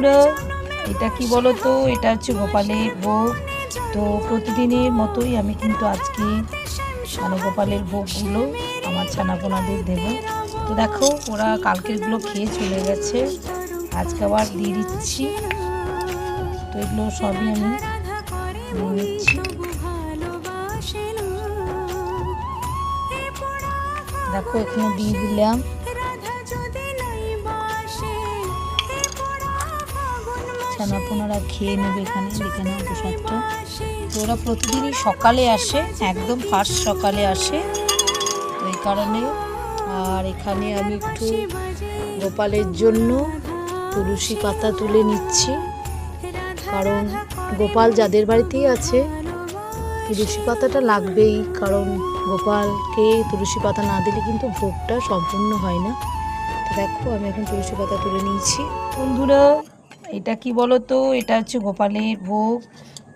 বন্ধুরা, এটা কি বলো তো, এটা হচ্ছে গোপালের ভোগ। তো প্রতিদিনের মতোই আমি কিন্তু আজকে গোপালের ভোগগুলো আমার ছানাপোনাদের দেব। তো দেখো, ওরা কালকেরগুলো খেয়ে চলে গেছে, আজকে আবার দিয়ে দিচ্ছি। তো এগুলো সবই আমি নিয়ে নিচ্ছি। দেখো, এখানে দিয়ে দিলাম। ছানাপোনারা খেয়ে নেবে এখানে, দেখে নাও প্রসাদটা। তো ওরা প্রতিদিনই সকালে আসে, একদম ফার্স্ট সকালে আসে, তো এই কারণে। আর এখানে আমি একটু গোপালের জন্য তুলসী পাতা তুলে নিচ্ছি, কারণ গোপাল যাদের বাড়িতেই আছে তুলসী পাতাটা লাগবেই, কারণ গোপালকে তুলসী পাতা না দিলে কিন্তু ভোগটা সম্পূর্ণ হয় না। তো দেখো, আমি এখন তুলসী পাতা তুলে নিয়েছি। বন্ধুরা, এটা কি বলো তো, এটা হচ্ছে গোপালের ভোগ।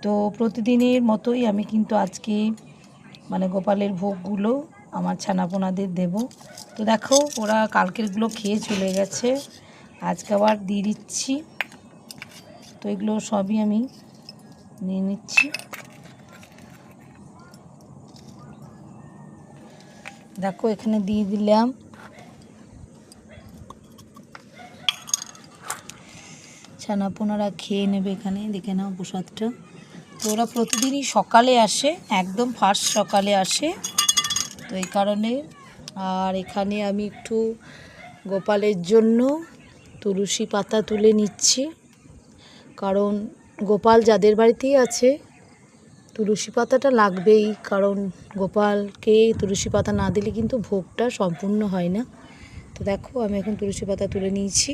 তো প্রতিদিনের মতোই আমি কিন্তু আজকে গোপালের ভোগগুলো আমার ছানাপোনাদের দেব। তো দেখো, ওরা কালকেরগুলো খেয়ে চলে গেছে, আজকে আবার দিয়ে দিচ্ছি। তো এগুলো সবই আমি নিয়ে নিচ্ছি। দেখো, এখানে দিয়ে দিলাম। ছানাপোনারা খেয়ে নেবে এখানে, দেখে নাও প্রসাদটা। তো ওরা প্রতিদিনই সকালে আসে, একদম ফার্স্ট সকালে আসে, তো এই কারণে। আর এখানে আমি একটু গোপালের জন্য তুলসী পাতা তুলে নিচ্ছি, কারণ গোপাল যাদের বাড়িতেই আছে তুলসী পাতাটা লাগবেই, কারণ গোপালকে তুলসী পাতা না দিলে কিন্তু ভোগটা সম্পূর্ণ হয় না। তো দেখো, আমি এখন তুলসী পাতা তুলে নিয়েছি।